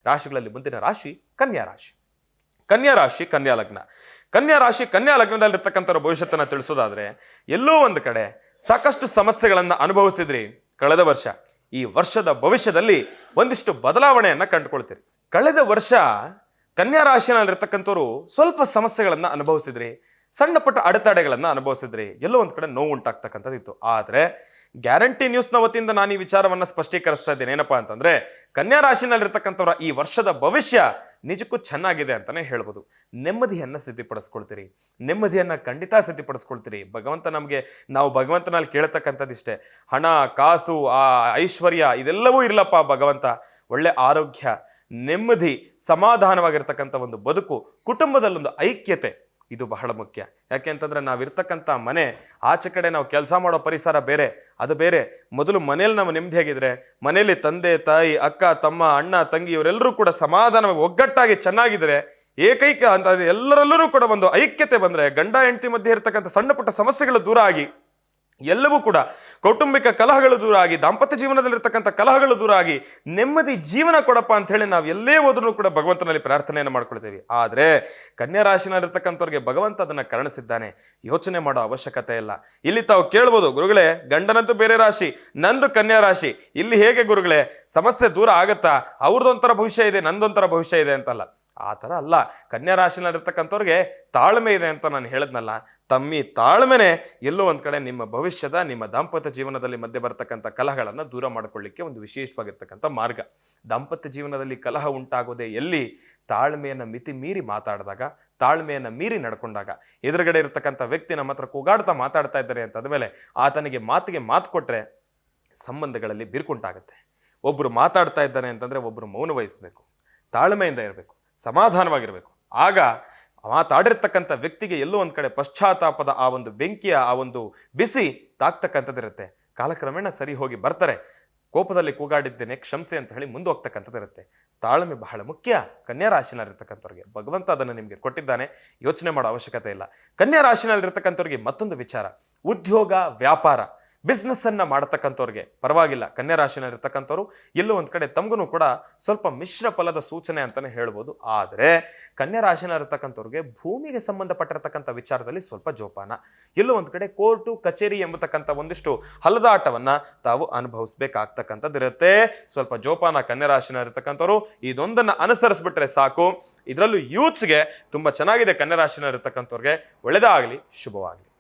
ರಾಶಿಗಳಲ್ಲಿ ಮುಂದಿನ ರಾಶಿ ಕನ್ಯಾ ರಾಶಿ. ಕನ್ಯಾ ರಾಶಿ ಕನ್ಯಾ ಲಗ್ನ. ಕನ್ಯಾ ರಾಶಿ ಕನ್ಯಾ ಲಗ್ನದಲ್ಲಿರ್ತಕ್ಕಂಥವ್ರ ಭವಿಷ್ಯತ್ತನ್ನ ತಿಳಿಸೋದಾದ್ರೆ, ಎಲ್ಲೋ ಒಂದು ಕಡೆ ಸಾಕಷ್ಟು ಸಮಸ್ಯೆಗಳನ್ನ ಅನುಭವಿಸಿದ್ರಿ ಕಳೆದ ವರ್ಷ. ಈ ವರ್ಷದ ಭವಿಷ್ಯದಲ್ಲಿ ಒಂದಿಷ್ಟು ಬದಲಾವಣೆಯನ್ನ ಕಂಡುಕೊಳ್ತೀರಿ. ಕಳೆದ ವರ್ಷ ಕನ್ಯಾ ರಾಶಿಯಲ್ಲಿರ್ತಕ್ಕಂಥವ್ರು ಸ್ವಲ್ಪ ಸಮಸ್ಯೆಗಳನ್ನ ಅನುಭವಿಸಿದ್ರಿ, ಸಣ್ಣ ಪುಟ್ಟ ಅಡೆತಡೆಗಳನ್ನ ಅನುಭವಿಸಿದ್ರಿ, ಎಲ್ಲೋ ಒಂದ್ ಕಡೆ ನೋವು ಉಂಟಾಗ್ತಕ್ಕಂಥದ್ದಿತ್ತು. ಆದ್ರೆ ಗ್ಯಾರಂಟಿ ನ್ಯೂಸ್ನ ವತಿಯಿಂದ ನಾನು ಈ ವಿಚಾರವನ್ನ ಸ್ಪಷ್ಟೀಕರಿಸ್ತಾ ಇದ್ದೇನೆ. ಏನಪ್ಪಾ ಅಂತಂದ್ರೆ, ಕನ್ಯಾ ರಾಶಿನಲ್ಲಿರ್ತಕ್ಕಂಥವ್ರ ಈ ವರ್ಷದ ಭವಿಷ್ಯ ನಿಜಕ್ಕೂ ಚೆನ್ನಾಗಿದೆ ಅಂತಾನೆ ಹೇಳ್ಬೋದು. ನೆಮ್ಮದಿಯನ್ನ ಸಿದ್ಧಿಪಡಿಸ್ಕೊಳ್ತೀರಿ, ನೆಮ್ಮದಿಯನ್ನ ಖಂಡಿತ ಸಿದ್ಧಿಪಡಿಸ್ಕೊಳ್ತೀರಿ. ನಾವು ಭಗವಂತನಲ್ಲಿ ಕೇಳ್ತಕ್ಕಂಥದ್ದಿಷ್ಟೇ, ಹಣ ಕಾಸು ಆ ಐಶ್ವರ್ಯ ಇದೆಲ್ಲವೂ ಇರ್ಲಪ್ಪ ಭಗವಂತ, ಒಳ್ಳೆ ಆರೋಗ್ಯ, ನೆಮ್ಮದಿ, ಸಮಾಧಾನವಾಗಿರ್ತಕ್ಕಂಥ ಒಂದು ಬದುಕು, ಕುಟುಂಬದಲ್ಲೊಂದು ಐಕ್ಯತೆ, ಇದು ಬಹಳ ಮುಖ್ಯ. ಯಾಕೆ ಅಂತಂದ್ರೆ ನಾವಿರ್ತಕ್ಕಂಥ ಮನೆ, ಆಚೆ ಕಡೆ ನಾವು ಕೆಲಸ ಮಾಡೋ ಪರಿಸರ ಬೇರೆ, ಅದು ಬೇರೆ. ಮೊದಲು ಮನೇಲಿ ನಾವು ನೆಮ್ಮದಿಯಾಗಿದ್ರೆ, ಮನೆಯಲ್ಲಿ ತಂದೆ ತಾಯಿ ಅಕ್ಕ ತಮ್ಮ ಅಣ್ಣ ತಂಗಿ ಇವರೆಲ್ಲರೂ ಕೂಡ ಸಮಾಧಾನವಾಗಿ ಒಗ್ಗಟ್ಟಾಗಿ ಚೆನ್ನಾಗಿದ್ರೆ, ಏಕೈಕ ಅಂತ ಎಲ್ಲರಲ್ಲೂ ಕೂಡ ಒಂದು ಐಕ್ಯತೆ ಬಂದ್ರೆ, ಗಂಡ ಹೆಂಡತಿ ಮಧ್ಯೆ ಇರತಕ್ಕಂಥ ಸಣ್ಣ ಪುಟ್ಟ ಸಮಸ್ಯೆಗಳು ದೂರ ಆಗಿ, ಎಲ್ಲವೂ ಕೂಡ ಕೌಟುಂಬಿಕ ಕಲಹಗಳು ದೂರ ಆಗಿ, ದಾಂಪತ್ಯ ಜೀವನದಲ್ಲಿರ್ತಕ್ಕಂಥ ಕಲಹಗಳು ದೂರ ಆಗಿ, ನೆಮ್ಮದಿ ಜೀವನ ಕೊಡಪ್ಪ ಅಂತ ಹೇಳಿ ನಾವು ಎಲ್ಲೇ ಹೋದ್ರೂ ಕೂಡ ಭಗವಂತನಲ್ಲಿ ಪ್ರಾರ್ಥನೆಯನ್ನು ಮಾಡ್ಕೊಳ್ತೀವಿ. ಆದ್ರೆ ಕನ್ಯಾ ರಾಶಿನಲ್ಲಿರ್ತಕ್ಕಂಥವ್ರಿಗೆ ಭಗವಂತ ಅದನ್ನ ಕರುಣಿಸಿದ್ದಾನೆ, ಯೋಚನೆ ಮಾಡೋ ಅವಶ್ಯಕತೆ ಇಲ್ಲ. ಇಲ್ಲಿ ತಾವು ಕೇಳ್ಬೋದು, ಗುರುಗಳೇ ಗಂಡನಂತೂ ಬೇರೆ ರಾಶಿ, ನಂದು ಕನ್ಯಾ ರಾಶಿ, ಇಲ್ಲಿ ಹೇಗೆ ಗುರುಗಳೇ ಸಮಸ್ಯೆ ದೂರ ಆಗತ್ತಾ, ಅವ್ರದೊಂಥರ ಭವಿಷ್ಯ ಇದೆ ನಂದೊಂಥರ ಭವಿಷ್ಯ ಇದೆ ಅಂತಲ್ಲ. ಆ ಥರ ಅಲ್ಲ. ಕನ್ಯಾ ರಾಶಿನಲ್ಲಿರ್ತಕ್ಕಂಥವ್ರಿಗೆ ತಾಳ್ಮೆ ಇದೆ ಅಂತ ನಾನು ಹೇಳಿದ್ನಲ್ಲ, ತಮ್ಮಿ ತಾಳ್ಮೆನೆ ಎಲ್ಲೋ ಒಂದ್ ಕಡೆ ನಿಮ್ಮ ಭವಿಷ್ಯದ, ನಿಮ್ಮ ದಾಂಪತ್ಯ ಜೀವನದಲ್ಲಿ ಮಧ್ಯೆ ಬರ್ತಕ್ಕಂಥ ಕಲಹಗಳನ್ನು ದೂರ ಮಾಡಿಕೊಳ್ಳಿಕ್ಕೆ ಒಂದು ವಿಶೇಷವಾಗಿರ್ತಕ್ಕಂಥ ಮಾರ್ಗ. ದಾಂಪತ್ಯ ಜೀವನದಲ್ಲಿ ಕಲಹ ಉಂಟಾಗೋದೇ ಎಲ್ಲಿ? ತಾಳ್ಮೆಯನ್ನು ಮಿತಿ ಮೀರಿ ಮಾತಾಡಿದಾಗ, ತಾಳ್ಮೆಯನ್ನು ಮೀರಿ ನಡ್ಕೊಂಡಾಗ. ಎದುರುಗಡೆ ಇರತಕ್ಕಂಥ ವ್ಯಕ್ತಿ ನಮ್ಮ ಹತ್ರ ಕೂಗಾಡ್ತಾ ಮಾತಾಡ್ತಾ ಇದ್ದಾರೆ ಅಂತಂದ್ಮೇಲೆ ಆತನಿಗೆ ಮಾತಿಗೆ ಮಾತು ಕೊಟ್ರೆ ಸಂಬಂಧಗಳಲ್ಲಿ ಬಿರುಕುಂಟಾಗುತ್ತೆ. ಒಬ್ರು ಮಾತಾಡ್ತಾ ಇದ್ದಾನೆ ಅಂತಂದ್ರೆ ಒಬ್ರು ಮೌನ ವಹಿಸ್ಬೇಕು, ತಾಳ್ಮೆಯಿಂದ ಇರಬೇಕು, ಸಮಾಧಾನವಾಗಿರ್ಬೇಕು. ಆಗ ಮಾತಾಡಿರ್ತಕ್ಕಂಥ ವ್ಯಕ್ತಿಗೆ ಎಲ್ಲೋ ಒಂದ್ ಕಡೆ ಪಶ್ಚಾತ್ತಾಪದ ಆ ಒಂದು ಬೆಂಕಿಯ ಆ ಒಂದು ಬಿಸಿ ತಾಕ್ತಕ್ಕಂಥದ್ದಿರುತ್ತೆ. ಕಾಲಕ್ರಮೇಣ ಸರಿ ಹೋಗಿ ಬರ್ತಾರೆ. ಕೋಪದಲ್ಲಿ ಕೂಗಾಡಿದ್ದೇನೆ ಕ್ಷಮಿಸಿ ಅಂತ ಹೇಳಿ ಮುಂದೆ ಹೋಗ್ತಕ್ಕಂಥದ್ದಿರುತ್ತೆ. ತಾಳ್ಮೆ ಬಹಳ ಮುಖ್ಯ ಕನ್ಯಾ ರಾಶಿನಲ್ಲಿರ್ತಕ್ಕಂಥವ್ರಿಗೆ. ಭಗವಂತ ಅದನ್ನು ನಿಮಗೆ ಕೊಟ್ಟಿದ್ದಾನೆ, ಯೋಚನೆ ಮಾಡೋ ಅವಶ್ಯಕತೆ ಇಲ್ಲ. ಕನ್ಯಾ ರಾಶಿನಲ್ಲಿರ್ತಕ್ಕಂಥವ್ರಿಗೆ ಮತ್ತೊಂದು ವಿಚಾರ, ಉದ್ಯೋಗ ವ್ಯಾಪಾರ ಬಿಸ್ನೆಸ್ ಅನ್ನ ಮಾಡತಕ್ಕಂಥವ್ರಿಗೆ ಪರವಾಗಿಲ್ಲ. ಕನ್ಯಾ ರಾಶಿನಲ್ಲಿರ್ತಕ್ಕಂಥವ್ರು ಎಲ್ಲೋ ಒಂದ್ ಕಡೆ ತಮಗೂ ಕೂಡ ಸ್ವಲ್ಪ ಮಿಶ್ರ ಫಲದ ಸೂಚನೆ ಅಂತಾನೆ ಹೇಳ್ಬೋದು. ಆದ್ರೆ ಕನ್ಯಾ ರಾಶಿನಲ್ಲಿರ್ತಕ್ಕಂಥವ್ರಿಗೆ ಭೂಮಿಗೆ ಸಂಬಂಧಪಟ್ಟಿರತಕ್ಕಂಥ ವಿಚಾರದಲ್ಲಿ ಸ್ವಲ್ಪ ಜೋಪಾನ. ಎಲ್ಲೋ ಒಂದ್ ಕಡೆ ಕೋರ್ಟು ಕಚೇರಿ ಎಂಬತಕ್ಕಂಥ ಒಂದಿಷ್ಟು ಹಲದಾಟವನ್ನ ತಾವು ಅನುಭವಿಸ್ಬೇಕಾಗ್ತಕ್ಕಂಥದ್ದಿರುತ್ತೆ. ಸ್ವಲ್ಪ ಜೋಪಾನ ಕನ್ಯಾ ರಾಶಿನಲ್ಲಿರ್ತಕ್ಕಂಥವ್ರು. ಇದೊಂದನ್ನ ಅನುಸರಿಸ್ಬಿಟ್ರೆ ಸಾಕು. ಇದರಲ್ಲೂ ಯೂತ್ಸ್ಗೆ ತುಂಬಾ ಚೆನ್ನಾಗಿದೆ. ಕನ್ಯಾ ರಾಶಿನಲ್ಲಿರ್ತಕ್ಕಂಥವ್ರಿಗೆ ಒಳ್ಳೆದಾಗ್ಲಿ, ಶುಭವಾಗ್ಲಿ.